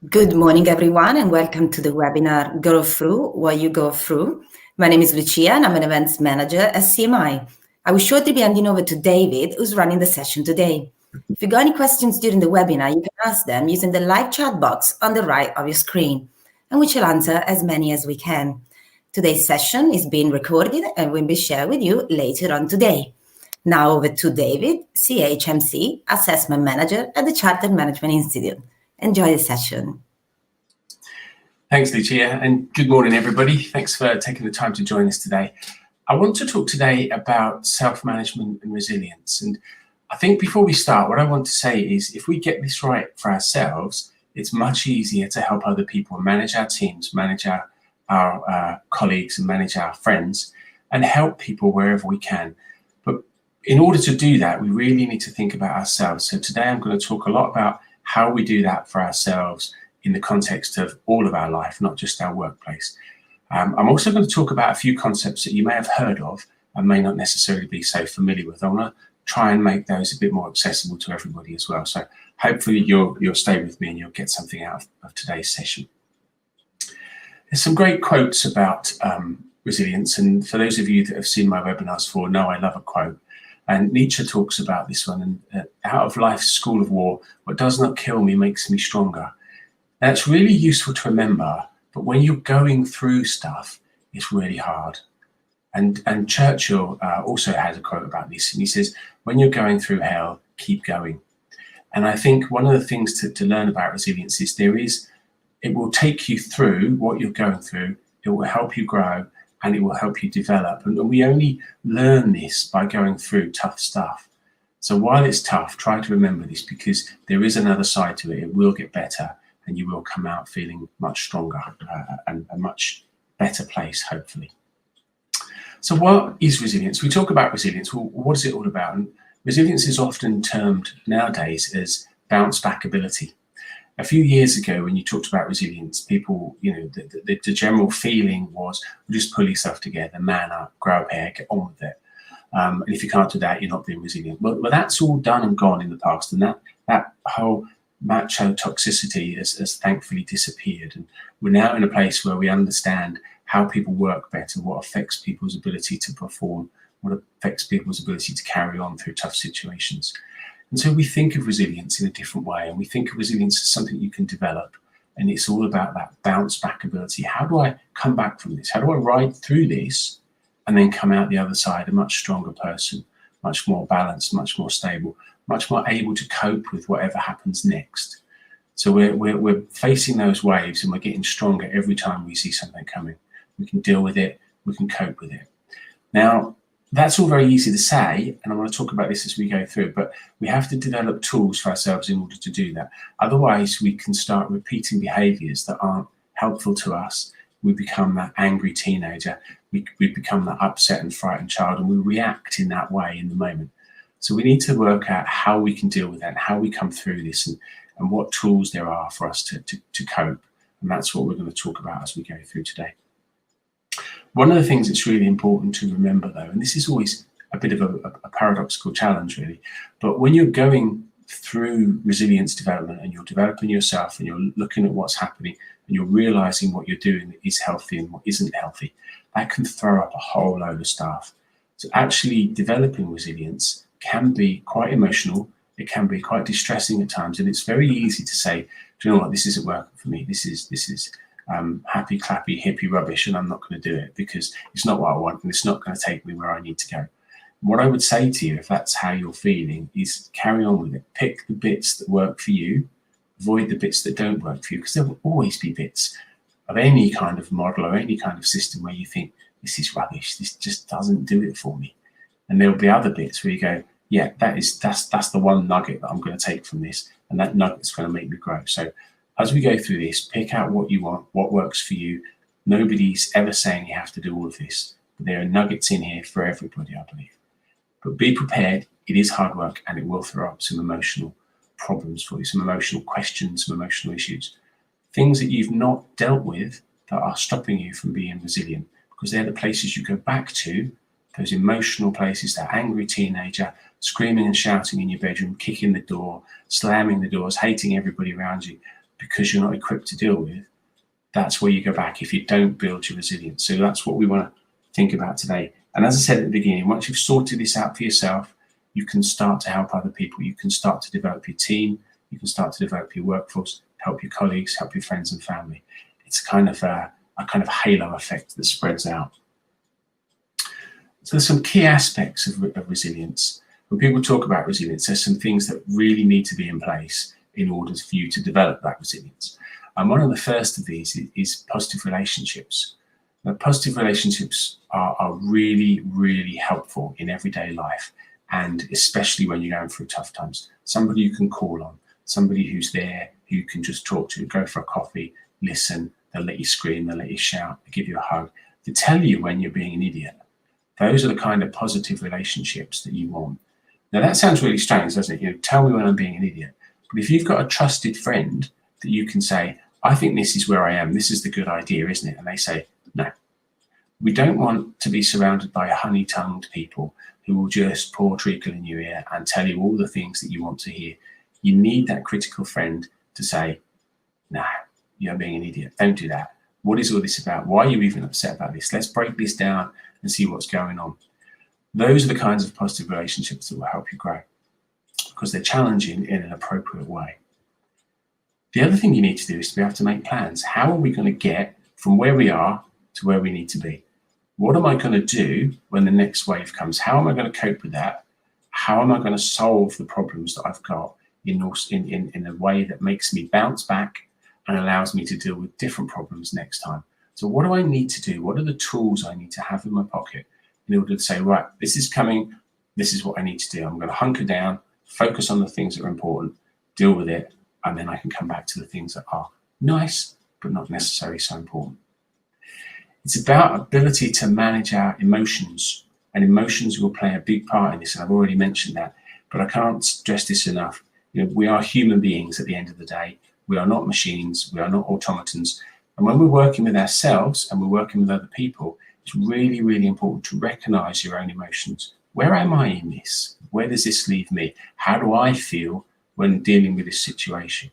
Good morning, everyone, and welcome to the webinar, Go Through What You Go Through. My name is Lucia, and I'm an events manager at CMI. I will shortly be handing over to David, who's running the session today. If you've got any questions during the webinar, you can ask them using the live chat box on the right of your screen, and we shall answer as many as we can. Today's session is being recorded and will be shared with you later on today. Now over to David, CHMC, Assessment Manager at the Chartered Management Institute. Enjoy the session. Thanks, Lucia, and good morning, everybody. Thanks for taking the time to join us today. I want to talk today about self-management and resilience. And I think before we start, what I want to say is if we get this right for ourselves, it's much easier to help other people manage our teams, manage our colleagues, and manage our friends, and help people wherever we can. But in order to do that, we really need to think about ourselves. So today I'm going to talk a lot about how we do that for ourselves in the context of all of our life, not just our workplace. I'm also going to talk about a few concepts that you may have heard of and may not necessarily be so familiar with. I want to try and make those a bit more accessible to everybody as well. So hopefully you'll stay with me and you'll get something out of today's session. There's some great quotes about resilience, and for those of you that have seen my webinars before know I love a quote. And Nietzsche talks about this one, and out of life's school of war, what does not kill me makes me stronger. That's really useful to remember, but when you're going through stuff, it's really hard. And Churchill also has a quote about this, and he says, when you're going through hell, keep going. And I think one of the things to learn about resilience is it will take you through what you're going through, it will help you grow, and it will help you develop. And we only learn this by going through tough stuff. So while it's tough, try to remember this, because there is another side to it. It will get better, and you will come out feeling much stronger and a much better place, hopefully. So what is resilience? We talk about resilience. Well, what is it all about? And resilience is often termed nowadays as bounce back ability. A few years ago, when you talked about resilience, people, the general feeling was, just pull yourself together, man up, grow a hair, get on with it. And if you can't do that, you're not being resilient. Well, that's all done and gone in the past, and that whole macho toxicity has thankfully disappeared. And we're now in a place where we understand how people work better, what affects people's ability to perform, what affects people's ability to carry on through tough situations. And so we think of resilience in a different way, and we think of resilience as something you can develop. And it's all about that bounce back ability. How do I come back from this? How do I ride through this and then come out the other side a much stronger person, much more balanced, much more stable, much more able to cope with whatever happens next? So we're facing those waves, and we're getting stronger every time we see something coming. We can deal with it, we can cope with it. Now, that's all very easy to say, and I want to talk about this as we go through, but we have to develop tools for ourselves in order to do that. Otherwise, we can start repeating behaviors that aren't helpful to us. We become that angry teenager, we become that upset and frightened child, and we react in that way in the moment. So we need to work out how we can deal with that, how we come through this, and what tools there are for us to cope. And that's what we're going to talk about as we go through today. One of the things that's really important to remember, though, and this is always a bit of a paradoxical challenge, really, but when you're going through resilience development and you're developing yourself and you're looking at what's happening and you're realizing what you're doing that is healthy and what isn't healthy, that can throw up a whole load of stuff. So actually developing resilience can be quite emotional. It can be quite distressing at times, and it's very easy to say, do you know what, this isn't working for me. This is happy, clappy, hippie rubbish, and I'm not going to do it because it's not what I want and it's not going to take me where I need to go. What I would say to you, if that's how you're feeling, is carry on with it. Pick the bits that work for you, avoid the bits that don't work for you, because there will always be bits of any kind of model or any kind of system where you think, this is rubbish, this just doesn't do it for me. And there'll be other bits where you go, yeah, that's the one nugget that I'm going to take from this, and that nugget's going to make me grow. So as we go through this, pick out what you want, what works for you. Nobody's ever saying you have to do all of this, but there are nuggets in here for everybody, I believe. But be prepared, it is hard work, and it will throw up some emotional problems for you, some emotional questions, some emotional issues, things that you've not dealt with that are stopping you from being resilient, because they're the places you go back to, those emotional places, that angry teenager screaming and shouting in your bedroom, kicking the door, slamming the doors, hating everybody around you because you're not equipped to deal with. That's where you go back if you don't build your resilience. So that's what we want to think about today. And as I said at the beginning, once you've sorted this out for yourself, you can start to help other people. You can start to develop your team. You can start to develop your workforce, help your colleagues, help your friends and family. It's kind of a kind of halo effect that spreads out. So there's some key aspects of resilience. When people talk about resilience, there's some things that really need to be in place in order for you to develop that resilience. And one of the first of these is positive relationships. Now, positive relationships are really, really helpful in everyday life, and especially when you're going through tough times. Somebody you can call on, somebody who's there, who you can just talk to, go for a coffee, listen, they'll let you scream, they'll let you shout, they'll give you a hug, they tell you when you're being an idiot. Those are the kind of positive relationships that you want. Now that sounds really strange, doesn't it? Tell me when I'm being an idiot. But if you've got a trusted friend that you can say, I think this is where I am, this is the good idea, isn't it? And they say, no. We don't want to be surrounded by honey-tongued people who will just pour treacle in your ear and tell you all the things that you want to hear. You need that critical friend to say, no, you're being an idiot. Don't do that. What is all this about? Why are you even upset about this? Let's break this down and see what's going on. Those are the kinds of positive relationships that will help you grow because they're challenging in an appropriate way. The other thing you need to do is to be able to make plans. How are we going to get from where we are to where we need to be? What am I going to do when the next wave comes? How am I going to cope with that? How am I going to solve the problems that I've got in a way that makes me bounce back and allows me to deal with different problems next time? So what do I need to do? What are the tools I need to have in my pocket in order to say, right, this is coming, this is what I need to do. I'm going to hunker down, focus on the things that are important, deal with it, and then I can come back to the things that are nice, but not necessarily so important. It's about ability to manage our emotions, and emotions will play a big part in this. And I've already mentioned that, but I can't stress this enough. We are human beings at the end of the day. We are not machines. We are not automatons. And when we're working with ourselves and we're working with other people, it's really, really important to recognize your own emotions. Where am I in this? Where does this leave me? How do I feel when dealing with this situation?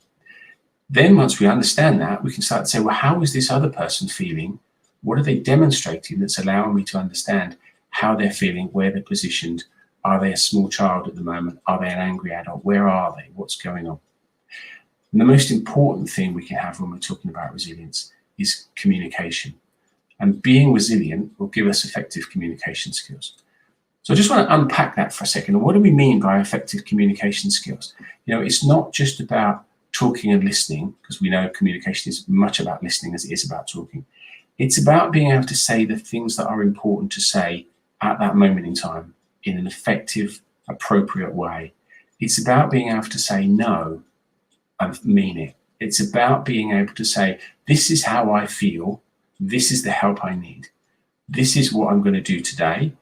Then once we understand that, we can start to say, well, how is this other person feeling? What are they demonstrating that's allowing me to understand how they're feeling, where they're positioned? Are they a small child at the moment? Are they an angry adult? Where are they? What's going on? And the most important thing we can have when we're talking about resilience is communication. And being resilient will give us effective communication skills. So I just want to unpack that for a second. And what do we mean by effective communication skills? It's not just about talking and listening, because we know communication is much about listening as it is about talking. It's about being able to say the things that are important to say at that moment in time in an effective, appropriate way. It's about being able to say no and mean it. It's about being able to say, this is how I feel. This is the help I need. This is what I'm going to do today.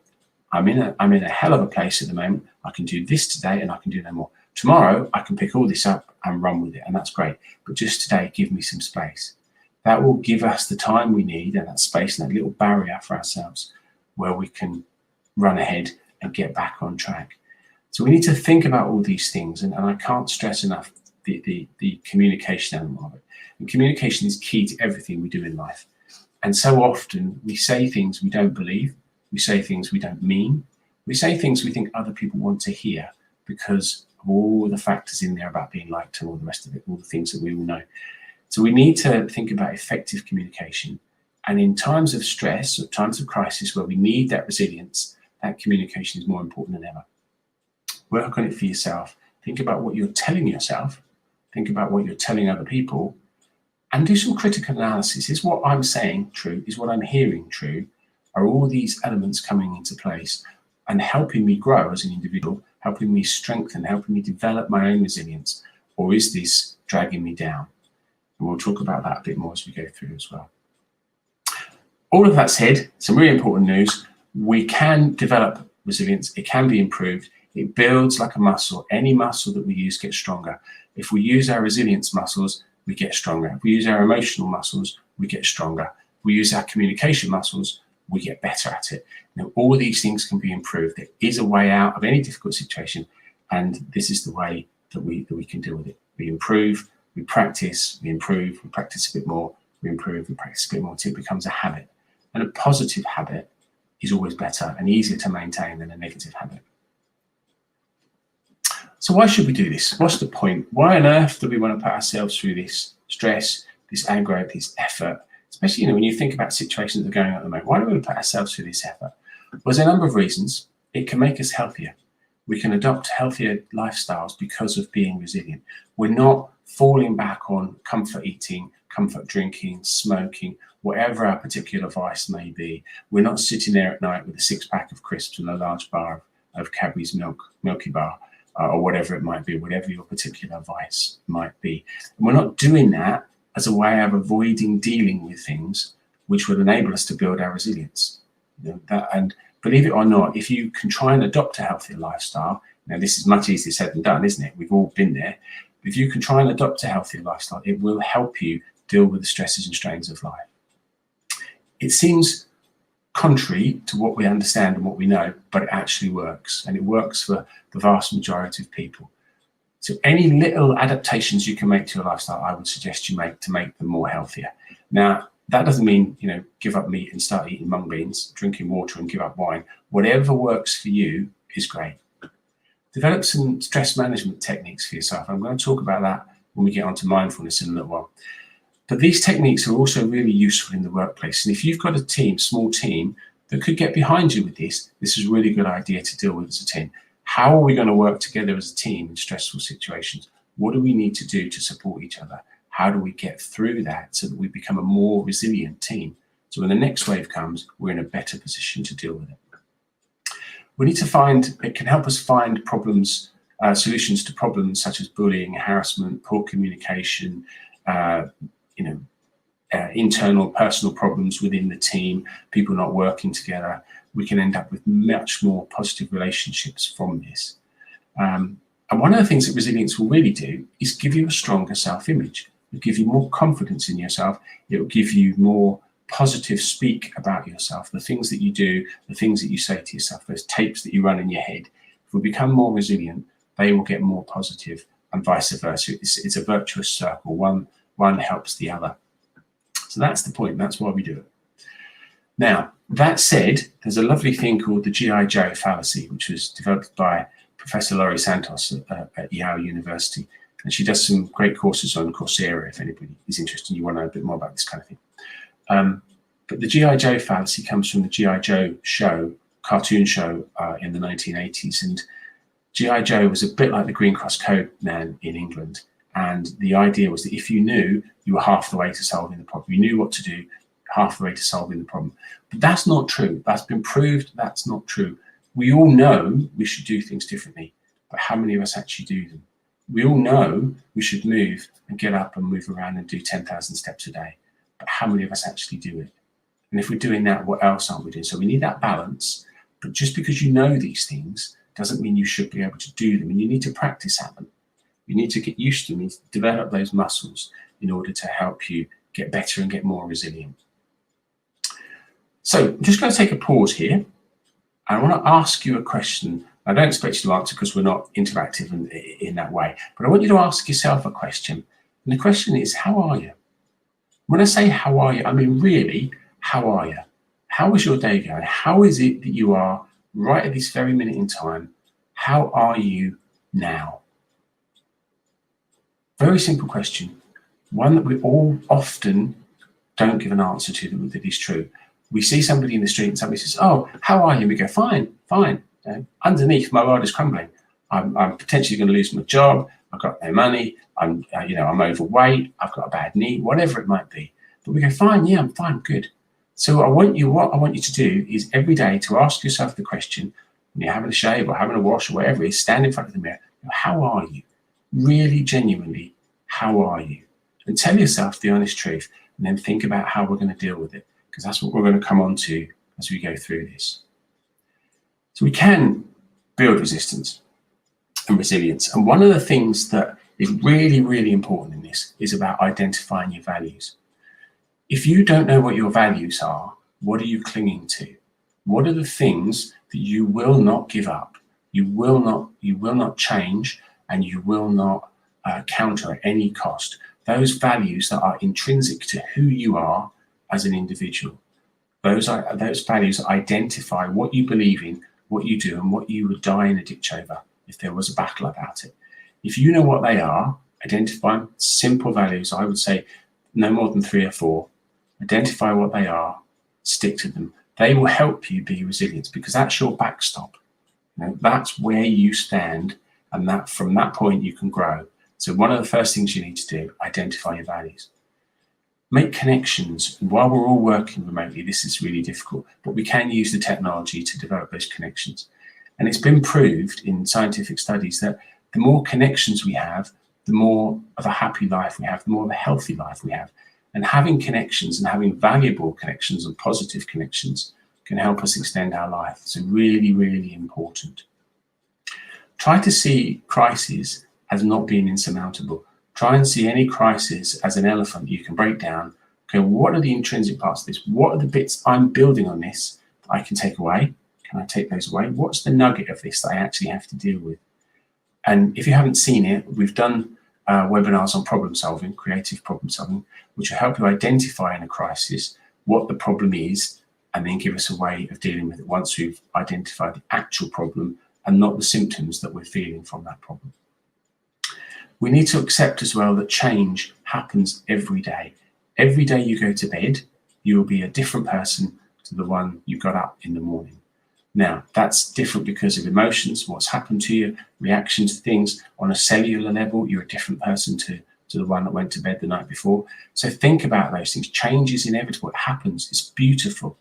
I'm in a hell of a place at the moment. I can do this today and I can do no more. Tomorrow, I can pick all this up and run with it, and that's great. But just today, give me some space. That will give us the time we need and that space and that little barrier for ourselves where we can run ahead and get back on track. So we need to think about all these things, and I can't stress enough the communication element of it. And communication is key to everything we do in life. And so often we say things we don't believe, we say things we don't mean, we say things we think other people want to hear because of all the factors in there about being liked and all the rest of it, all the things that we all know. So we need to think about effective communication. And in times of stress or times of crisis where we need that resilience, that communication is more important than ever. Work on it for yourself. Think about what you're telling yourself. Think about what you're telling other people. And do some critical analysis. Is what I'm saying true? Is what I'm hearing true? Are all these elements coming into place and helping me grow as an individual, helping me strengthen, helping me develop my own resilience? Or is this dragging me down? And we'll talk about that a bit more as we go through as well. All of that said, some really important news. We can develop resilience. It can be improved. It builds like a muscle. Any muscle that we use gets stronger. If we use our resilience muscles, we get stronger. If we use our emotional muscles, we get stronger. If we use our communication muscles, we get better at it. Now, all of these things can be improved. There is a way out of any difficult situation, and this is the way that we can deal with it. We improve, we practice, we improve, we practice a bit more, we improve, we practice a bit more until it becomes a habit. And a positive habit is always better and easier to maintain than a negative habit. So why should we do this? What's the point? Why on earth do we want to put ourselves through this stress, this aggro, this effort? Especially, when you think about situations that are going on at the moment, why do we want to put ourselves through this effort? Well, there's a number of reasons. It can make us healthier. We can adopt healthier lifestyles because of being resilient. We're not falling back on comfort eating, comfort drinking, smoking, whatever our particular vice may be. We're not sitting there at night with a 6-pack of crisps and a large bar of Cadbury's Milky Bar, or whatever it might be, whatever your particular vice might be. And we're not doing that as a way of avoiding dealing with things which would enable us to build our resilience. And believe it or not, if you can try and adopt a healthier lifestyle, now this is much easier said than done, isn't it? We've all been there. If you can try and adopt a healthier lifestyle, it will help you deal with the stresses and strains of life. It seems contrary to what we understand and what we know, but it actually works, and it works for the vast majority of people. So any little adaptations you can make to your lifestyle, I would suggest you make to make them more healthier. Now, that doesn't mean, give up meat and start eating mung beans, drinking water and give up wine. Whatever works for you is great. Develop some stress management techniques for yourself. I'm going to talk about that when we get onto mindfulness in a little while. But these techniques are also really useful in the workplace. And if you've got a team, small team, that could get behind you with this is a really good idea to deal with as a team. How are we going to work together as a team in stressful situations? What do we need to do to support each other? How do we get through that so that we become a more resilient team? So when the next wave comes, we're in a better position to deal with it. We need to it can help us find problems, solutions to problems such as bullying, harassment, poor communication, internal personal problems within the team, people not working together. We can end up with much more positive relationships from this. And one of the things that resilience will really do is give you a stronger self-image. It'll give you more confidence in yourself. It will give you more positive speak about yourself, the things that you do, the things that you say to yourself, those tapes that you run in your head. If we become more resilient, they will get more positive, and vice versa. It's a virtuous circle. One helps the other. So that's the point. That's why we do it. Now, that said, there's a lovely thing called the G.I. Joe fallacy, which was developed by Professor Laurie Santos at Yale University. And she does some great courses on Coursera if anybody is interested and you want to know a bit more about this kind of thing. But the G.I. Joe fallacy comes from the G.I. Joe show, cartoon show in the 1980s. And G.I. Joe was a bit like the Green Cross Code man in England. And the idea was that if you knew, you were half the way to solving the problem. You knew what to do, half the way to solving the problem. But that's not true. That's been proved. That's not true. We all know we should do things differently, but how many of us actually do them? We all know we should move and get up and move around and do 10,000 steps a day, but how many of us actually do it? And if we're doing that, what else aren't we doing? So we need that balance. But just because you know these things doesn't mean you should be able to do them, and you need to practice at them. You need to get used to them, you need to develop those muscles in order to help you get better and get more resilient. So I'm just going to take a pause here. I want to ask you a question. I don't expect you to answer because we're not interactive in that way, but I want you to ask yourself a question. And the question is, how are you? When I say how are you, I mean really, how are you? How is your day going? How is it that you are right at this very minute in time? How are you now? Very simple question. one that we all often don't give an answer to that is true. We see somebody in the street and somebody says, "Oh, how are you?" We go, "Fine, fine." Underneath, my world is crumbling. I'm potentially going to lose my job. I've got no money. I'm overweight. I've got a bad knee, whatever it might be. But we go, "Fine, yeah, I'm fine, good." So what I want you to do is every day to ask yourself the question, when you're having a shave or having a wash or whatever it is, stand in front of the mirror. How are you? Really, genuinely, how are you? And tell yourself the honest truth, and then think about how we're going to deal with it, because that's what we're going to come on to as we go through this. So we can build resistance and resilience. And one of the things that is really, really important in this is about identifying your values. If you don't know what your values are, what are you clinging to? What are the things that you will not give up? You will not change, and you will not counter at any cost. Those values that are intrinsic to who you are as an individual. Those values identify what you believe in, what you do, and what you would die in a ditch over if there was a battle about it. If you know what they are, identify simple values. I would say no more than 3 or 4. Identify what they are, stick to them. They will help you be resilient, because that's your backstop. That's where you stand, and that from that point you can grow. So one of the first things you need to do, identify your values. Make connections. And while we're all working remotely, this is really difficult, but we can use the technology to develop those connections. And it's been proved in scientific studies that the more connections we have, the more of a happy life we have, the more of a healthy life we have. And having connections and having valuable connections and positive connections can help us extend our life. So really, really important. Try to see crises as not being insurmountable. Try and see any crisis as an elephant you can break down. Okay, what are the intrinsic parts of this? What are the bits I'm building on this that I can take away? Can I take those away? What's the nugget of this that I actually have to deal with? And if you haven't seen it, we've done webinars on problem solving, creative problem solving, which will help you identify in a crisis what the problem is, and then give us a way of dealing with it once we've identified the actual problem and not the symptoms that we're feeling from that problem. We need to accept as well that change happens every day. Every day you go to bed, you will be a different person to the one you got up in the morning. Now, that's different because of emotions, what's happened to you, reactions to things. On a cellular level, you're a different person to the one that went to bed the night before. So think about those things. Change is inevitable. It happens. It's beautiful.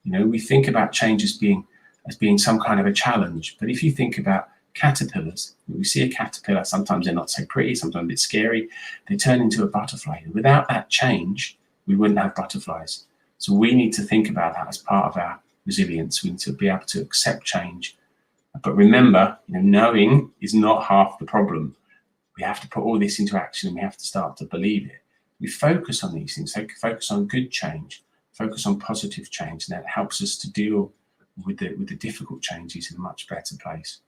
We think about change as being some kind of a challenge. But if you think about caterpillars, when we see a caterpillar, sometimes they're not so pretty, sometimes a bit scary. They turn into a butterfly. And without that change, we wouldn't have butterflies. So we need to think about that as part of our resilience. We need to be able to accept change. But remember, knowing is not half the problem. We have to put all this into action, and we have to start to believe it. We focus on these things, so focus on good change, focus on positive change, and that helps us to deal with the difficult changes in a much better place.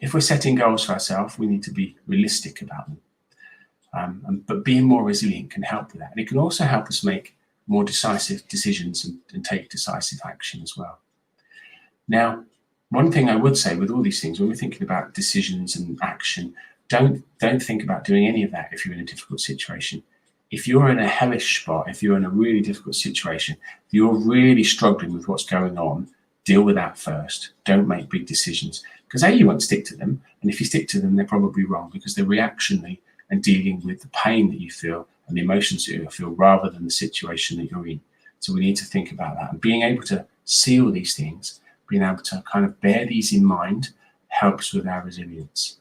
If we're setting goals for ourselves, we need to be realistic about them. But being more resilient can help with that. And it can also help us make more decisive decisions and take decisive action as well. Now, one thing I would say with all these things, when we're thinking about decisions and action, don't think about doing any of that if you're in a difficult situation. If you're in a hellish spot, if you're in a really difficult situation, if you're really struggling with what's going on, deal with that first. Don't make big decisions, because you won't stick to them. And if you stick to them, they're probably wrong, because they're reactionary and dealing with the pain that you feel and the emotions that you feel rather than the situation that you're in. So we need to think about that, and being able to see all these things, being able to kind of bear these in mind, helps with our resilience.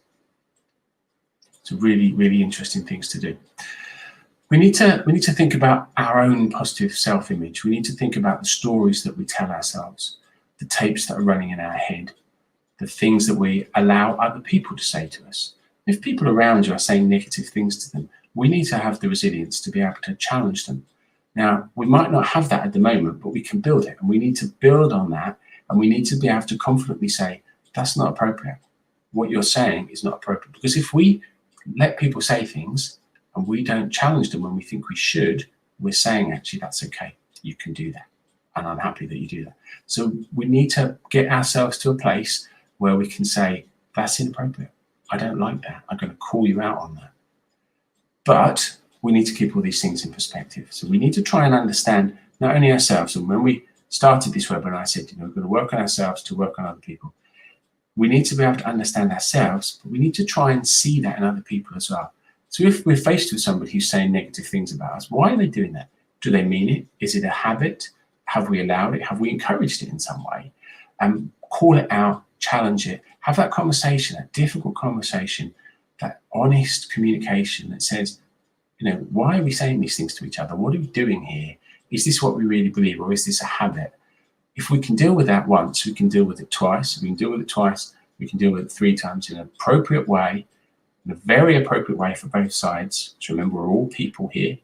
So really, really interesting things to do. We need to think about our own positive self-image. We need to think about the stories that we tell ourselves, the tapes that are running in our head, the things that we allow other people to say to us. If people around you are saying negative things to them, we need to have the resilience to be able to challenge them. Now, we might not have that at the moment, but we can build it, and we need to build on that, and we need to be able to confidently say, that's not appropriate. What you're saying is not appropriate. Because if we let people say things and we don't challenge them when we think we should, we're saying, actually, that's okay. You can do that. And I'm happy that you do that. So we need to get ourselves to a place where we can say, that's inappropriate. I don't like that. I'm going to call you out on that. But we need to keep all these things in perspective. So we need to try and understand not only ourselves, and when we started this webinar, I said, we're going to work on ourselves to work on other people. We need to be able to understand ourselves, but we need to try and see that in other people as well. So if we're faced with somebody who's saying negative things about us, why are they doing that? Do they mean it? Is it a habit? Have we allowed it? Have we encouraged it in some way? Call it out, challenge it, have that conversation, that difficult conversation, that honest communication that says, why are we saying these things to each other? What are we doing here? Is this what we really believe, or is this a habit? If we can deal with that once, we can deal with it twice. If we can deal with it twice, we can deal with it 3 times in an appropriate way, in a very appropriate way for both sides. So remember, we're all people here,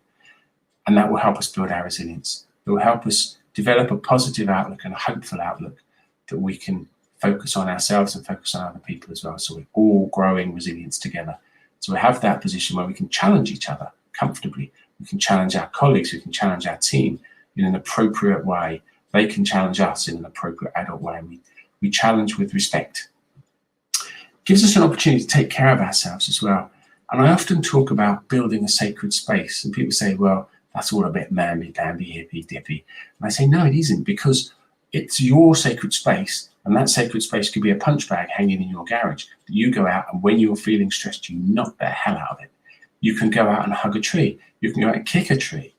and that will help us build our resilience. It will help us develop a positive outlook and a hopeful outlook that we can focus on ourselves and focus on other people as well. So we're all growing resilience together. So we have that position where we can challenge each other comfortably. We can challenge our colleagues, we can challenge our team in an appropriate way. They can challenge us in an appropriate adult way. We challenge with respect. Gives us an opportunity to take care of ourselves as well. And I often talk about building a sacred space, and people say, well, that's all a bit mamby-pamby, hippy-dippy. And I say, no, it isn't, because it's your sacred space, and that sacred space could be a punch bag hanging in your garage that you go out, and when you're feeling stressed, you knock the hell out of it. You can go out and hug a tree. You can go out and kick a tree.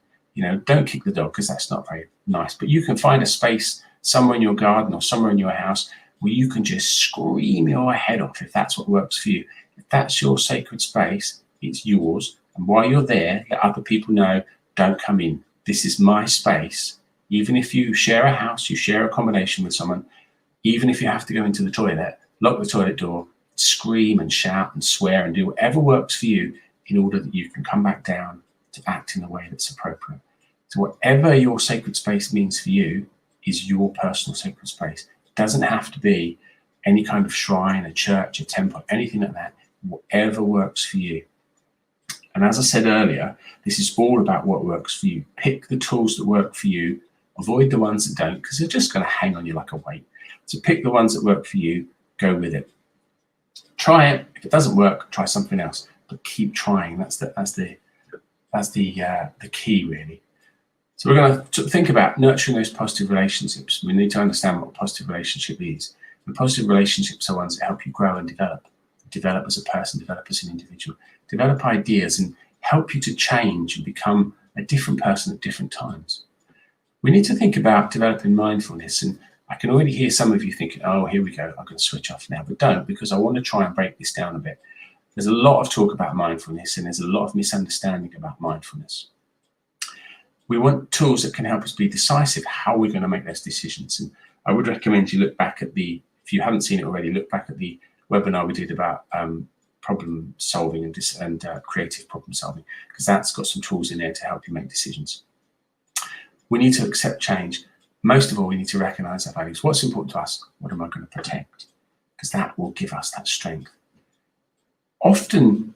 Don't kick the dog, because that's not very nice. But you can find a space somewhere in your garden or somewhere in your house where you can just scream your head off if that's what works for you. If that's your sacred space, it's yours. And while you're there, let other people know, don't come in. This is my space. Even if you share a house, you share accommodation with someone, even if you have to go into the toilet, lock the toilet door, scream and shout and swear and do whatever works for you in order that you can come back down to act in a way that's appropriate. So whatever your sacred space means for you is your personal sacred space. It doesn't have to be any kind of shrine, a church, a temple, anything like that. Whatever works for you. And as I said earlier, this is all about what works for you. Pick the tools that work for you. Avoid the ones that don't, because they're just going to hang on you like a weight. So pick the ones that work for you. Go with it. Try it. If it doesn't work, try something else. But keep trying. That's the key, really. So we're going to think about nurturing those positive relationships. We need to understand what a positive relationship is. And positive relationships are ones that help you grow and develop as a person, develop as an individual, develop ideas, and help you to change and become a different person at different times. We need to think about developing mindfulness, and I can already hear some of you thinking, oh, here we go, I'm going to switch off now, but don't, because I want to try and break this down a bit. There's a lot of talk about mindfulness, and there's a lot of misunderstanding about mindfulness. We want tools that can help us be decisive how we're going to make those decisions. And I would recommend you look back at if you haven't seen it already, look back at the webinar we did about problem solving and creative problem solving, because that's got some tools in there to help you make decisions. We need to accept change. Most of all, we need to recognize our values. What's important to us? What am I going to protect? Because that will give us that strength. Often,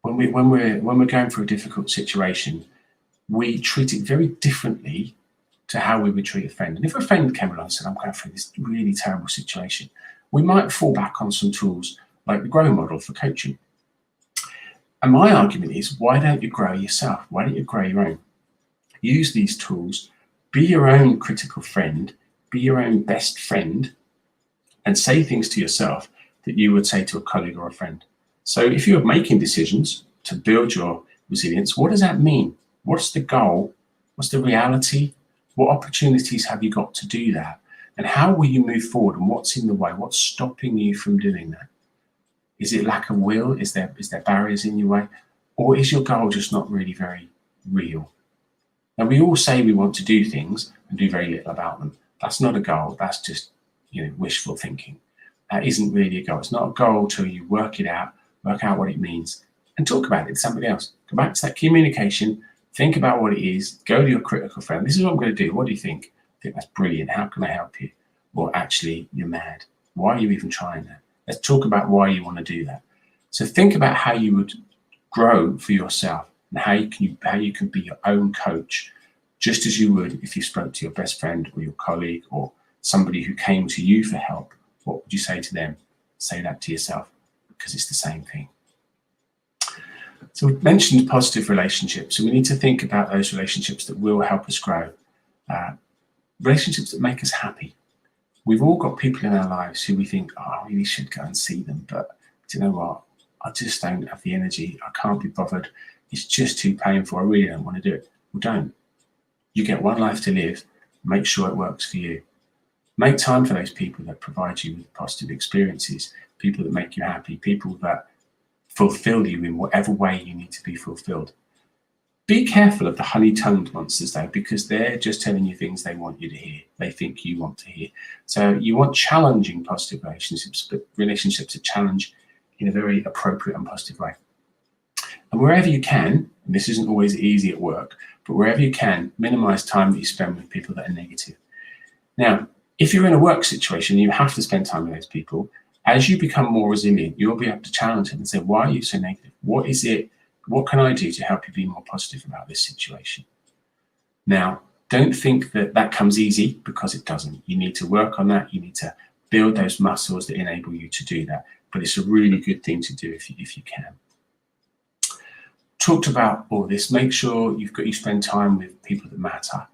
when we're going through a difficult situation, we treat it very differently to how we would treat a friend. And if a friend came along and said, I'm going through this really terrible situation, we might fall back on some tools like the GROW model for coaching. And my argument is, why don't you grow yourself? Why don't you grow your own? Use these tools, be your own critical friend, be your own best friend, and say things to yourself that you would say to a colleague or a friend. So if you're making decisions to build your resilience, what does that mean? What's the goal? What's the reality? What opportunities have you got to do that? And how will you move forward? And what's in the way? What's stopping you from doing that? Is it lack of will? Is there barriers in your way? Or is your goal just not really very real? Now, we all say we want to do things and do very little about them. That's not a goal. That's just wishful thinking. That isn't really a goal. It's not a goal till you work it out, work out what it means, and talk about it to somebody else. Go back to that communication. Think about what it is. Go to your critical friend. This is what I'm going to do. What do you think? I think that's brilliant. How can I help you? Or actually, you're mad. Why are you even trying that? Let's talk about why you want to do that. So think about how you would grow for yourself and how you can be your own coach, just as you would if you spoke to your best friend or your colleague or somebody who came to you for help. What would you say to them? Say that to yourself, because it's the same thing. So we've mentioned positive relationships, and we need to think about those relationships that will help us grow, relationships that make us happy. We've all got people in our lives who we think, oh, I really should go and see them, but do you know what? I just don't have the energy. I can't be bothered. It's just too painful. I really don't want to do it. Well, don't. You get one life to live. Make sure it works for you. Make time for those people that provide you with positive experiences, people that make you happy, people that fulfill you in whatever way you need to be fulfilled. Be careful of the honey-tongued monsters, though, because they're just telling you things they want you to hear, they think you want to hear. So you want challenging positive relationships, but relationships that challenge in a very appropriate and positive way. And wherever you can, and this isn't always easy at work, but wherever you can, minimize time that you spend with people that are negative. Now, if you're in a work situation, you have to spend time with those people. As you become more resilient, you'll be able to challenge them and say, why are you so negative? What is it? What can I do to help you be more positive about this situation? Now, don't think that that comes easy, because it doesn't. You need to work on that. You need to build those muscles that enable you to do that. But it's a really good thing to do if you can. Talked about all this. Make sure you spend time with people that matter.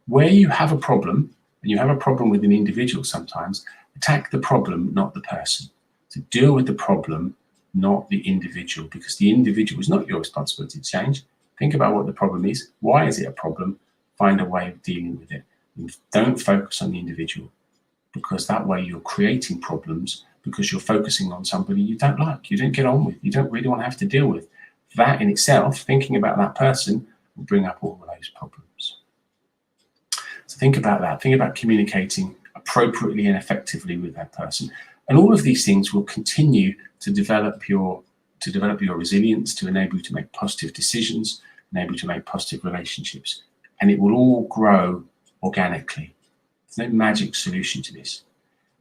Where you have a problem, and you have a problem with an individual sometimes, attack the problem, not the person. To deal with the problem, not the individual, because the individual is not your responsibility to change. Think about what the problem is. Why is it a problem? Find a way of dealing with it. And don't focus on the individual, because that way you're creating problems, because you're focusing on somebody you don't like, you don't get on with, you don't really want to have to deal with. That in itself, thinking about that person, will bring up all of those problems. So think about that. Think about communicating appropriately and effectively with that person. And all of these things will continue to develop your resilience, to enable you to make positive decisions, enable you to make positive relationships. And it will all grow organically. There's no magic solution to this.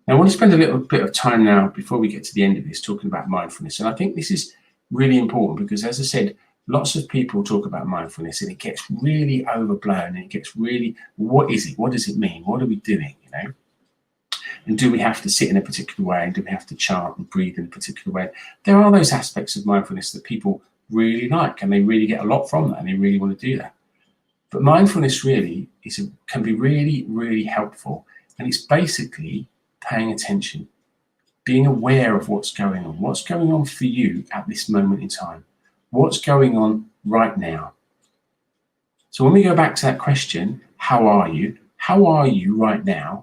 Now, I want to spend a little bit of time now, before we get to the end of this, talking about mindfulness. And I think this is really important, because, as I said, lots of people talk about mindfulness and it gets really overblown, and it gets really, what is it? What does it mean? What are we doing? And do we have to sit in a particular way? And do we have to chant and breathe in a particular way? There are those aspects of mindfulness that people really like, and they really get a lot from that, and they really want to do that. But mindfulness really can be really, really helpful. And it's basically paying attention, being aware of what's going on for you at this moment in time, what's going on right now. So when we go back to that question, how are you? How are you right now?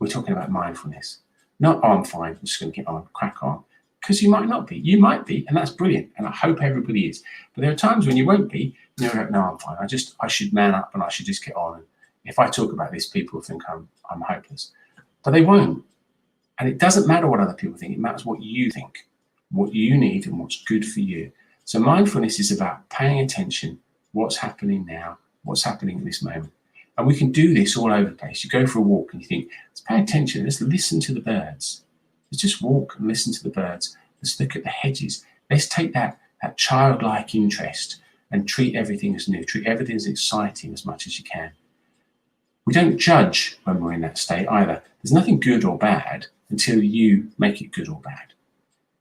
We're talking about mindfulness. Not, oh, I'm fine, I'm just going to get on, crack on. Because you might not be. You might be, and that's brilliant. And I hope everybody is. But there are times when you won't be, and you're like, no, I'm fine. I should man up, and I should just get on. And if I talk about this, people think I'm hopeless. But they won't. And it doesn't matter what other people think. It matters what you think, what you need, and what's good for you. So mindfulness is about paying attention, what's happening now, what's happening at this moment. And we can do this all over the place. You go for a walk and you think, let's pay attention, let's listen to the birds. Let's just walk and listen to the birds. Let's look at the hedges. Let's take that childlike interest and treat everything as new, treat everything as exciting as much as you can. We don't judge when we're in that state either. There's nothing good or bad until you make it good or bad.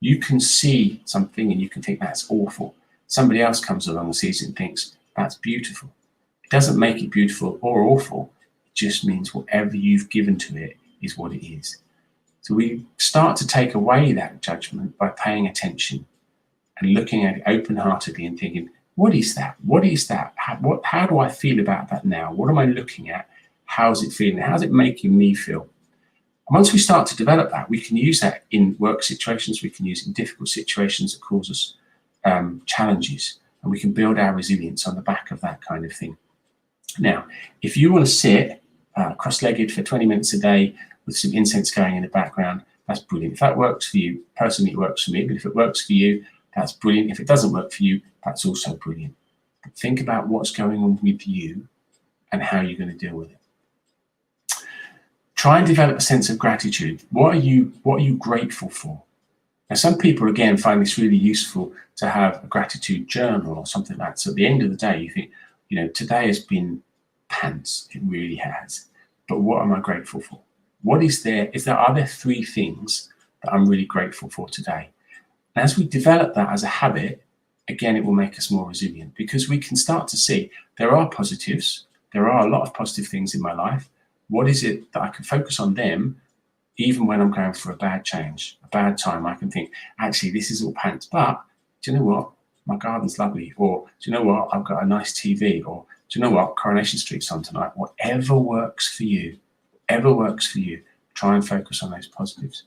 You can see something and you can think that's awful. Somebody else comes along and sees it and thinks that's beautiful. It doesn't make it beautiful or awful. It just means whatever you've given to it is what it is. So we start to take away that judgment by paying attention and looking at it open-heartedly and thinking, what is that? What is that? How do I feel about that now? What am I looking at? How's it feeling? How's it making me feel? And once we start to develop that, we can use that in work situations. We can use it in difficult situations that cause us challenges, and we can build our resilience on the back of that kind of thing. Now, if you want to sit cross-legged for 20 minutes a day with some incense going in the background, that's brilliant. If that works for you, personally it works for me, but if it works for you, that's brilliant. If it doesn't work for you, that's also brilliant. But think about what's going on with you and how you're going to deal with it. Try and develop a sense of gratitude. What are you grateful for? Now, some people, again, find this really useful to have a gratitude journal or something like that. So at the end of the day, you think, today has been pants. It really has. But what am I grateful for? What is there? Are there 3 things that I'm really grateful for today? And as we develop that as a habit, again, it will make us more resilient, because we can start to see there are positives. There are a lot of positive things in my life. What is it that I can focus on them, even when I'm going through a bad change, a bad time? I can think, actually, this is all pants, but do you know what? My garden's lovely. Or do you know what? I've got a nice TV. Or do you know what? Coronation Street's on tonight. Whatever works for you, try and focus on those positives.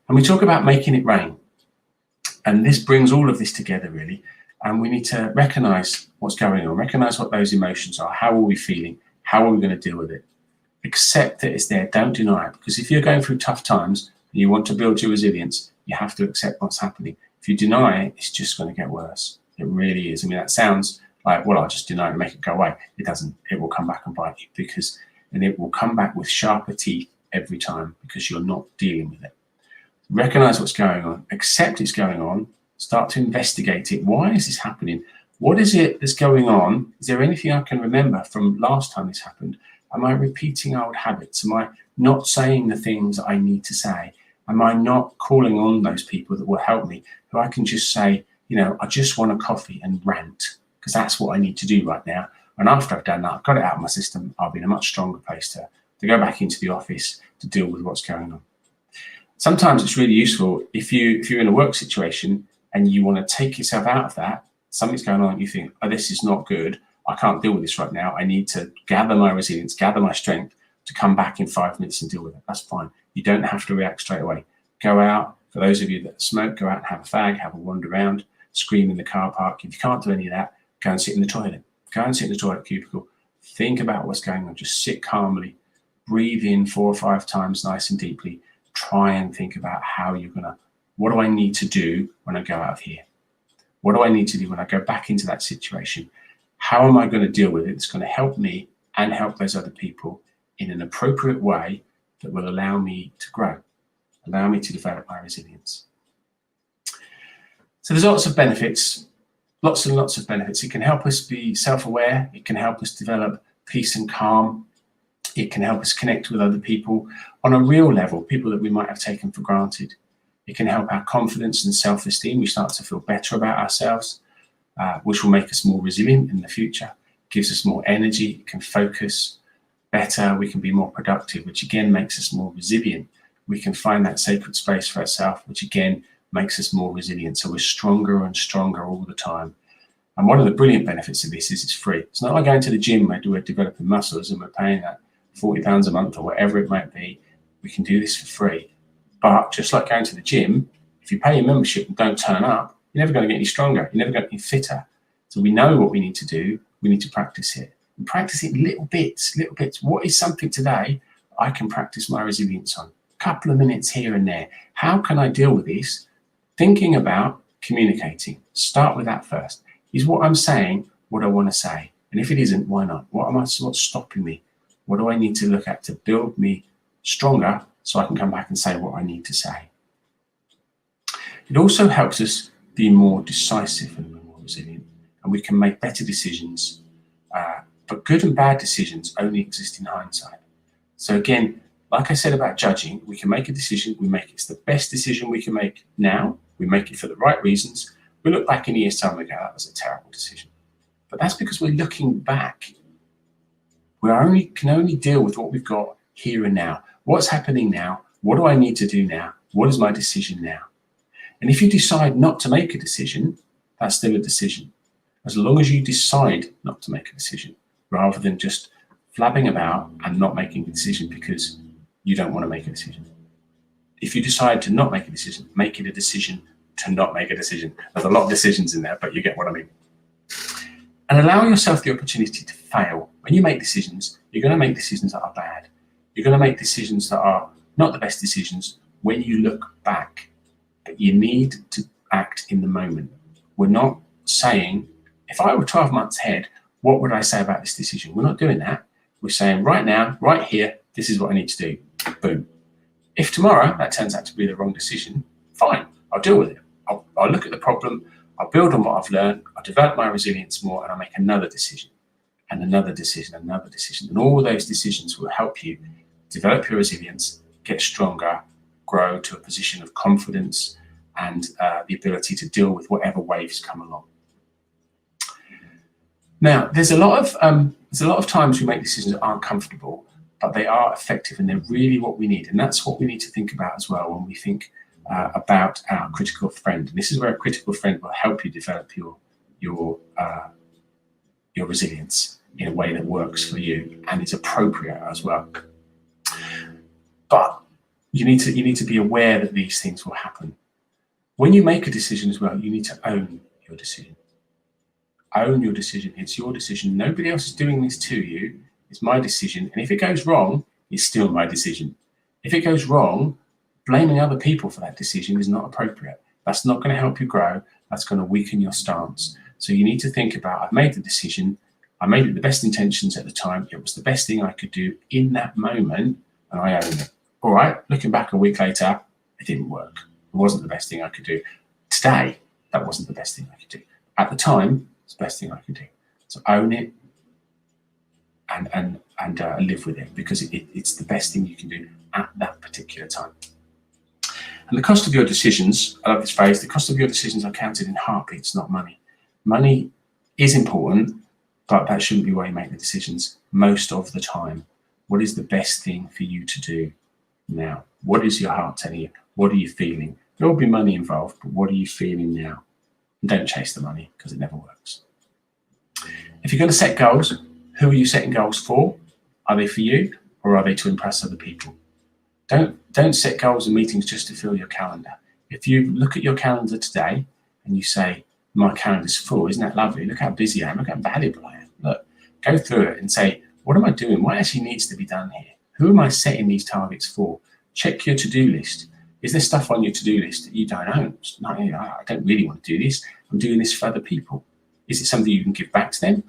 And we talk about making it rain. And this brings all of this together, really. And we need to recognize what's going on, recognize what those emotions are. How are we feeling? How are we going to deal with it? Accept that it's there. Don't deny it. Because if you're going through tough times and you want to build your resilience, you have to accept what's happening. If you deny it, it's just going to get worse. It really is. I mean, that sounds like, well, I'll just deny it and make it go away. It doesn't. It will come back and bite you, and it will come back with sharper teeth every time, because you're not dealing with it. Recognize what's going on. Accept it's going on. Start to investigate it. Why is this happening? What is it that's going on? Is there anything I can remember from last time this happened? Am I repeating old habits? Am I not saying the things I need to say? Am I not calling on those people that will help me, who I can just say, I just want a coffee and rant, because that's what I need to do right now. And after I've done that, I've got it out of my system, I'll be in a much stronger place to go back into the office to deal with what's going on. Sometimes it's really useful if you're in a work situation and you want to take yourself out of that. Something's going on, you think, oh, this is not good. I can't deal with this right now. I need to gather my resilience, gather my strength to come back in 5 minutes and deal with it. That's fine. You don't have to react straight away. Go out. For those of you that smoke, go out and have a fag, have a wander around, scream in the car park. If you can't do any of that, go and sit in the toilet. Go and sit in the toilet cubicle. Think about what's going on. Just sit calmly. Breathe in 4 or 5 times nice and deeply. Try and think about how you're going to, what do I need to do when I go out of here? What do I need to do when I go back into that situation? How am I going to deal with it? It's going to help me and help those other people in an appropriate way that will allow me to grow, allow me to develop my resilience. So there's lots of benefits, lots and lots of benefits. It can help us be self-aware. It can help us develop peace and calm. It can help us connect with other people on a real level, people that we might have taken for granted. It can help our confidence and self-esteem. We start to feel better about ourselves, which will make us more resilient in the future. It gives us more energy, it can focus better, we can be more productive, which again makes us more resilient. We can find that sacred space for ourselves, which again makes us more resilient. So we're stronger and stronger all the time. And one of the brilliant benefits of this is it's free. It's not like going to the gym where we're developing muscles and we're paying that £40 a month or whatever it might be. We can do this for free. But just like going to the gym, if you pay your membership and don't turn up, you're never going to get any stronger. You're never going to get any fitter. So we know what we need to do. We need to practice it. And practice it little bits. What is something today I can practice my resilience on? A couple of minutes here and there. How can I deal with this? Thinking about communicating. Start with that first. Is what I'm saying what I want to say? And if it isn't, why not? What's stopping me? What do I need to look at to build me stronger so I can come back and say what I need to say? It also helps us be more decisive and more resilient, and we can make better decisions. But good and bad decisions only exist in hindsight. So again, like I said about judging, we can make a decision, it's the best decision we can make now, we make it for the right reasons. We look back in a year's time and go, that was a terrible decision. But that's because we're looking back. We can only deal with what we've got here and now. What's happening now? What do I need to do now? What is my decision now? And if you decide not to make a decision, that's still a decision. As long as you decide not to make a decision, rather than just flapping about and not making a decision because you don't want to make a decision. If you decide to not make a decision, make it a decision to not make a decision. There's a lot of decisions in there, but you get what I mean. And allow yourself the opportunity to fail. When you make decisions, you're going to make decisions that are bad. You're going to make decisions that are not the best decisions when you look back. But you need to act in the moment. We're not saying, if I were 12 months ahead, what would I say about this decision? We're not doing that. We're saying right now, right here, this is what I need to do. Boom. If tomorrow that turns out to be the wrong decision, fine, I'll deal with it. I'll look at the problem, I'll build on what I've learned, I'll develop my resilience more, and I'll make another decision, and another decision, another decision. And all those decisions will help you develop your resilience, get stronger, grow to a position of confidence, and the ability to deal with whatever waves come along. Now, there's a lot of times we make decisions that aren't comfortable, but they are effective and they're really what we need. And that's what we need to think about as well when we think about our critical friend. And this is where a critical friend will help you develop your resilience in a way that works for you and is appropriate as well. But you need to be aware that these things will happen. When you make a decision as well, you need to own your decision. Own your decision. It's your decision. Nobody else is doing this to you. It's my decision. And if it goes wrong, it's still my decision. If it goes wrong, blaming other people for that decision is not appropriate. That's not going to help you grow. That's going to weaken your stance. So you need to think about, I've made the decision. I made it with the best intentions at the time. It was the best thing I could do in that moment, and I own it. All right, looking back a week later, it didn't work. It wasn't the best thing I could do. Today, that wasn't the best thing I could do. At the time, it's the best thing I could do. So own it and live with it, because it's the best thing you can do at that particular time. And the cost of your decisions, I love this phrase, the cost of your decisions are counted in heartbeats, not money. Money is important, but that shouldn't be where you make the decisions most of the time. What is the best thing for you to do now? What is your heart telling you? What are you feeling? There will be money involved, but what are you feeling now? And don't chase the money, because it never works. If you're going to set goals, who are you setting goals for? Are they for you, or are they to impress other people? Don't set goals and meetings just to fill your calendar. If you look at your calendar today and you say, my calendar's full, isn't that lovely? Look how busy I am, look how valuable I am. Look, go through it and say, what am I doing? What actually needs to be done here? Who am I setting these targets for? Check your to-do list. Is there stuff on your to-do list that you don't own? No, I don't really want to do this. I'm doing this for other people. Is it something you can give back to them?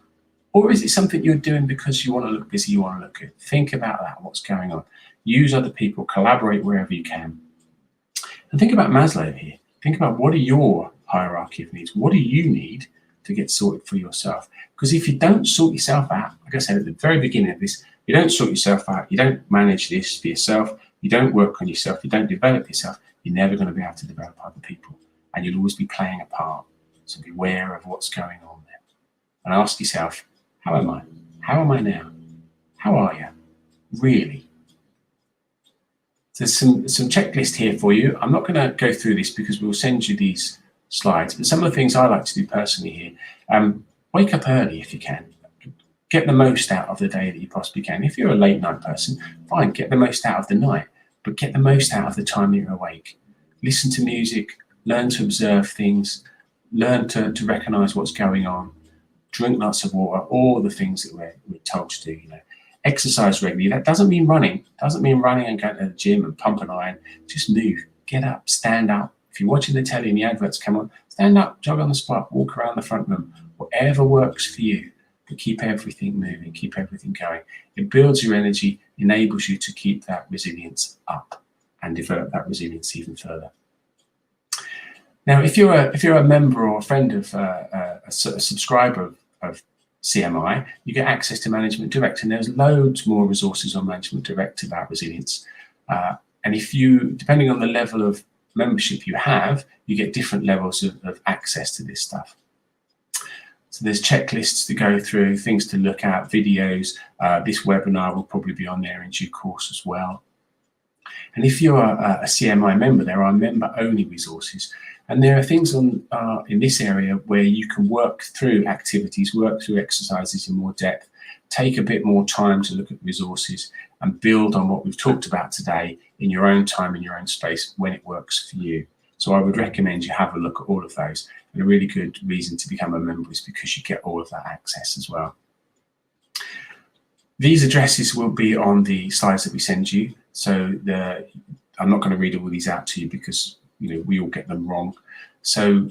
Or is it something you're doing because you want to look busy, you want to look good? Think about that, what's going on. Use other people, collaborate wherever you can. And think about Maslow here. Think about, what are your hierarchy of needs? What do you need to get sorted for yourself? Because if you don't sort yourself out, like I said at the very beginning of this, you don't sort yourself out, you don't manage this for yourself, you don't work on yourself, you don't develop yourself, you're never going to be able to develop other people. And you'll always be playing a part. So beware of what's going on there. And ask yourself, how am I? How am I now? How are you? Really? There's some checklist here for you. I'm not going to go through this because we'll send you these slides, but some of the things I like to do personally here, wake up early if you can. Get the most out of the day that you possibly can. If you're a late night person, fine, get the most out of the night, but get the most out of the time that you're awake. Listen to music, learn to observe things, learn to recognize what's going on, drink lots of water, all the things that we're told to do, Exercise regularly. That doesn't mean running. Doesn't mean running and going to the gym and pump an iron. Just move, get up, stand up. If you're watching the telly and the adverts come on, stand up, jog on the spot, walk around the front room, whatever works for you. But keep everything moving, keep everything going. It builds your energy, enables you to keep that resilience up and develop that resilience even further. Now, if you're a member or a friend of a subscriber of CMI, you get access to Management Direct, and there's loads more resources on Management Direct about resilience. And if you, depending on the level of membership you have, you get different levels of access to this stuff. So there's checklists to go through, things to look at, videos. This webinar will probably be on there in due course as well. And if you're a CMI member, there are member-only resources. And there are things in this area where you can work through activities, work through exercises in more depth, take a bit more time to look at resources and build on what we've talked about today in your own time, in your own space, when it works for you. So I would recommend you have a look at all of those. And a really good reason to become a member is because you get all of that access as well. These addresses will be on the slides that we send you. So I'm not going to read all these out to you because we all get them wrong. So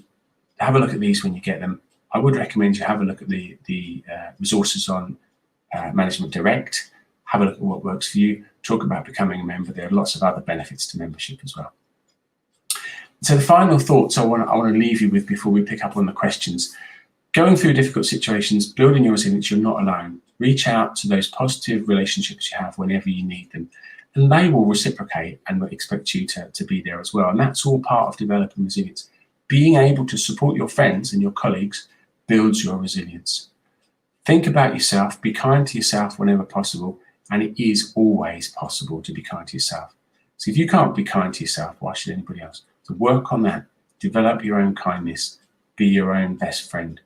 have a look at these when you get them. I would recommend you have a look at the resources on Management Direct. Have a look at what works for you. Talk about becoming a member. There are lots of other benefits to membership as well. So the final thoughts I want to leave you with before we pick up on the questions. Going through difficult situations, building your resilience, you're not alone. Reach out to those positive relationships you have whenever you need them. and they will reciprocate and expect you to be there as well. And that's all part of developing resilience. Being able to support your friends and your colleagues builds your resilience. Think about yourself, be kind to yourself whenever possible, and it is always possible to be kind to yourself. So if you can't be kind to yourself, why should anybody else? So work on that, develop your own kindness, be your own best friend.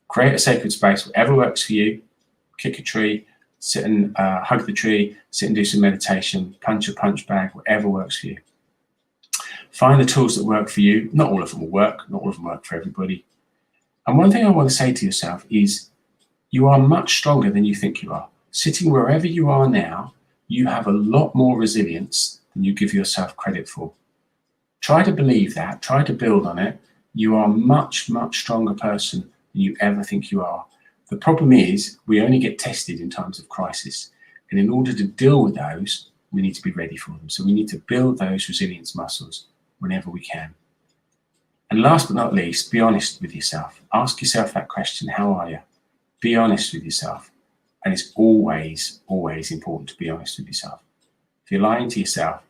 Create a sacred space, whatever works for you. Kick a tree, sit and hug the tree, sit and do some meditation, punch a punch bag, whatever works for you. Find the tools that work for you. Not all of them will work, not all of them work for everybody. And one thing I want to say to yourself is you are much stronger than you think you are. Sitting wherever you are now, you have a lot more resilience than you give yourself credit for. Try to believe that, try to build on it. You are a much, much stronger person than you ever think you are. The problem is we only get tested in times of crisis. And in order to deal with those, we need to be ready for them. So we need to build those resilience muscles whenever we can. And last but not least, be honest with yourself. Ask yourself that question, how are you? Be honest with yourself. And it's always, always important to be honest with yourself. If you're lying to yourself,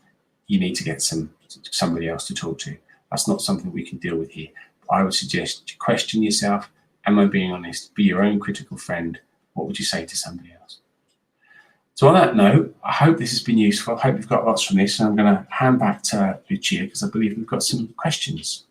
you need to get somebody else to talk to. That's not something we can deal with here. I would suggest you question yourself. Am I being honest? Be your own critical friend. What would you say to somebody else? So on that note, I hope this has been useful. I hope you've got lots from this. And I'm going to hand back to Lucia because I believe we've got some questions.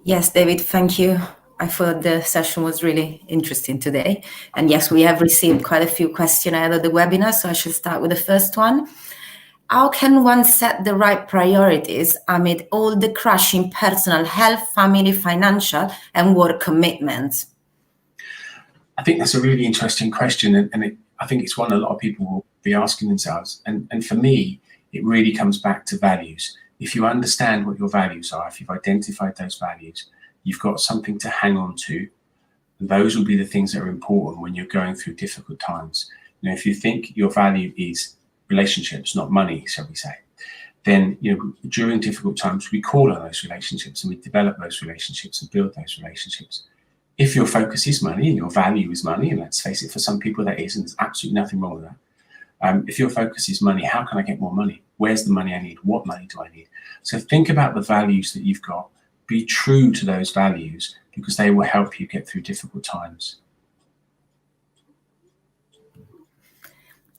Yes, David, thank you. I thought the session was really interesting today. And yes, we have received quite a few questions ahead of the webinar, so I should start with the first one. How can one set the right priorities amid all the crushing personal health, family, financial, and work commitments? I think that's a really interesting question, and I think it's one a lot of people will be asking themselves. And for me, it really comes back to values. If you understand what your values are, if you've identified those values, you've got something to hang on to. And those will be the things that are important when you're going through difficult times. If you think your value is relationships, not money, shall we say, then during difficult times we call on those relationships and we develop those relationships and build those relationships. If your focus is money and your value is money, and let's face it, for some people that is, and there's absolutely nothing wrong with that. If your focus is money, how can I get more money? Where's the money I need? What money do I need? So think about the values that you've got. Be true to those values because they will help you get through difficult times.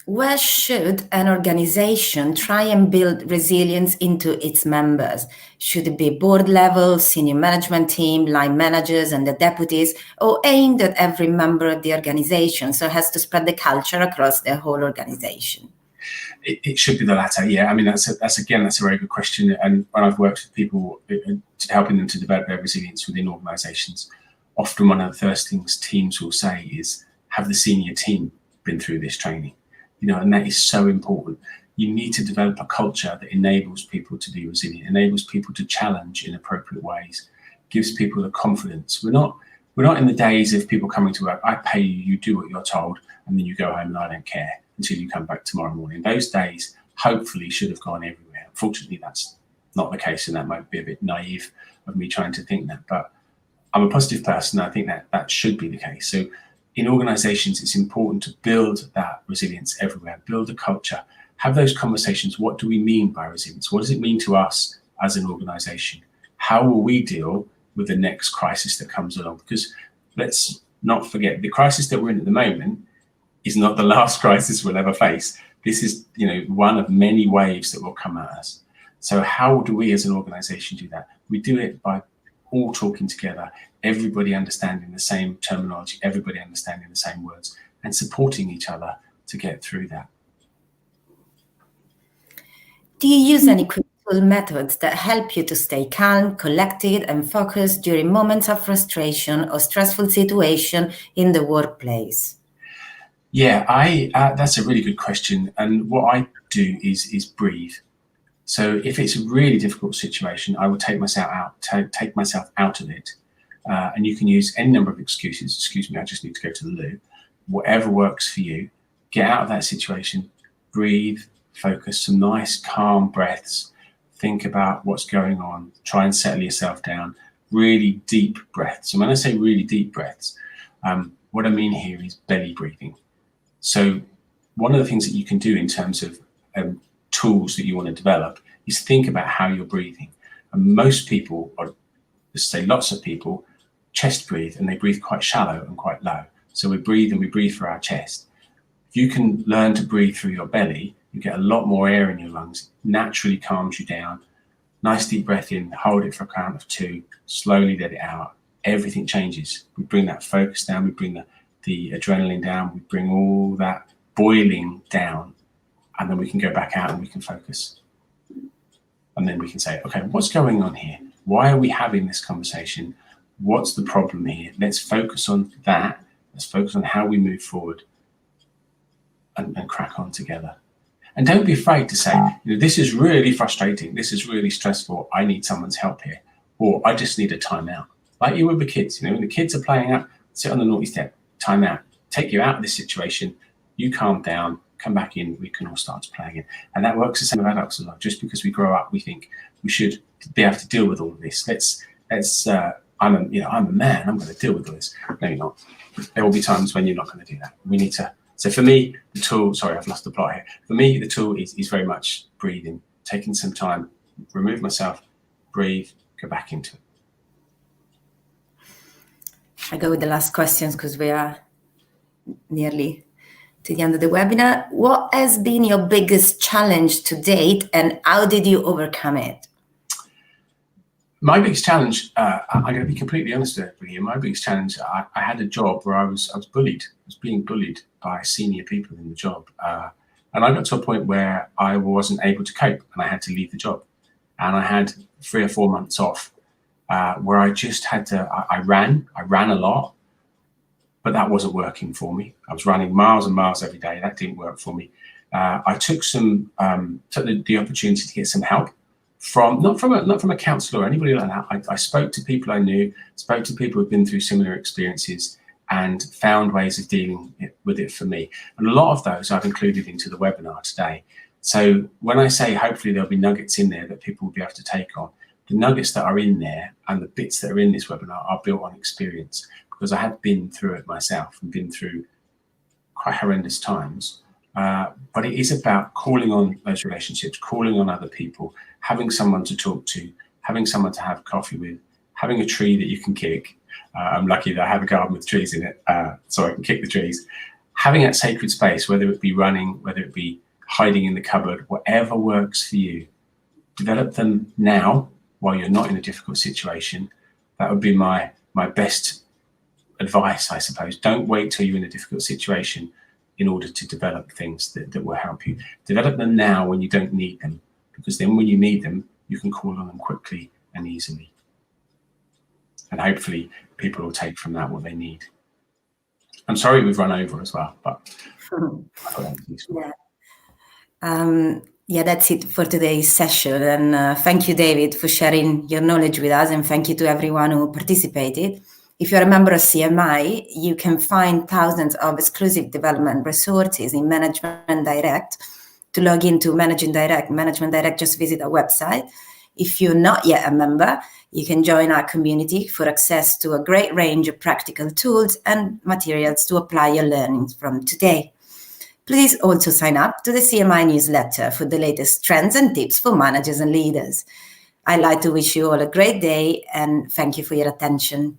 Where should an organization try and build resilience into its members? Should it be board level, senior management team, line managers and the deputies, or aimed at every member of the organization, so it has to spread the culture across the whole organization? It should be the latter, yeah. I mean, that's a very good question. And when I've worked with people, helping them to develop their resilience within organizations, often one of the first things teams will say is, have the senior team been through this training? And that is so important. You need to develop a culture that enables people to be resilient, enables people to challenge in appropriate ways, gives people the confidence. We're not in the days of people coming to work, I pay you, you do what you're told, and then you go home and I don't care until you come back tomorrow morning. Those days hopefully should have gone everywhere. Unfortunately, that's not the case, and that might be a bit naive of me trying to think that, but I'm a positive person. I think that should be the case. So in organizations, it's important to build that resilience everywhere, build a culture, have those conversations. What do we mean by resilience? What does it mean to us as an organization? How will we deal with the next crisis that comes along? Because let's not forget, the crisis that we're in at the moment is not the last crisis we'll ever face. This is, one of many waves that will come at us. So how do we as an organization do that? We do it by all talking together, everybody understanding the same terminology, everybody understanding the same words, and supporting each other to get through that. Do you use any critical methods that help you to stay calm, collected, and focused during moments of frustration or stressful situation in the workplace? Yeah, that's a really good question. And what I do is breathe. So if it's a really difficult situation, I will take myself out of it. And you can use any number of excuses. Excuse me, I just need to go to the loo. Whatever works for you, get out of that situation, breathe, focus, some nice calm breaths, think about what's going on, try and settle yourself down, really deep breaths. And when I say really deep breaths, What I mean here is belly breathing. So one of the things that you can do in terms of tools that you want to develop is think about how you're breathing. And most people, or let's say lots of people, chest breathe, and they breathe quite shallow and quite low. So we breathe through our chest. If you can learn to breathe through your belly, you get a lot more air in your lungs, naturally calms you down. Nice deep breath in, hold it for a count of 2, slowly let it out. Everything changes. We bring that focus down, we bring the adrenaline down, we bring all that boiling down, and then we can go back out and we can focus. And then we can say, okay, what's going on here? Why are we having this conversation? What's the problem here? Let's focus on that. Let's focus on how we move forward and crack on together. And don't be afraid to say, this is really frustrating. This is really stressful. I need someone's help here. Or I just need a timeout. Like you would with kids, when the kids are playing up, sit on the naughty step, time out, take you out of this situation, you calm down, come back in, we can all start to play again. And that works the same with adults as well. Just because we grow up, we think we should be able to deal with all of this. I'm a man, I'm going to deal with all this. No, you're not. There will be times when you're not going to do that. We need to. So for me, the tool, sorry, I've lost the plot here. For me, the tool is very much breathing, taking some time, remove myself, breathe, go back into it. I go with the last questions because we are nearly to the end of the webinar. What has been your biggest challenge to date and how did you overcome it? My biggest challenge, I'm going to be completely honest with you. My biggest challenge, I had a job where I was bullied. I was being bullied by senior people in the job. And I got to a point where I wasn't able to cope and I had to leave the job. And I had 3 or 4 months off where I just had to, I ran a lot, but that wasn't working for me. I was running miles and miles every day. That didn't work for me. I took the opportunity to get some help not from a counsellor or anybody like that. I spoke to people I knew, spoke to people who've been through similar experiences and found ways of dealing with it for me. And a lot of those I've included into the webinar today. So when I say hopefully there'll be nuggets in there that people will be able to take on, the nuggets that are in there and the bits that are in this webinar are built on experience because I have been through it myself and been through quite horrendous times. But it is about calling on those relationships, calling on other people, having someone to talk to, having someone to have coffee with, having a tree that you can kick. I'm lucky that I have a garden with trees in it, so I can kick the trees. Having that sacred space, whether it be running, whether it be hiding in the cupboard, whatever works for you, develop them now while you're not in a difficult situation. That would be my best advice, I suppose. Don't wait till you're in a difficult situation in order to develop things that will help you. Develop them now when you don't need them, because then when you need them, you can call on them quickly and easily. And hopefully people will take from that what they need. I'm sorry we've run over as well, but I thought that was useful. Yeah, that's it for today's session. And thank you, David, for sharing your knowledge with us. And thank you to everyone who participated. If you're a member of CMI, you can find thousands of exclusive development resources in Management Direct. To log into Management Direct, just visit our website. If you're not yet a member, you can join our community for access to a great range of practical tools and materials to apply your learnings from today. Please also sign up to the CMI newsletter for the latest trends and tips for managers and leaders. I'd like to wish you all a great day and thank you for your attention.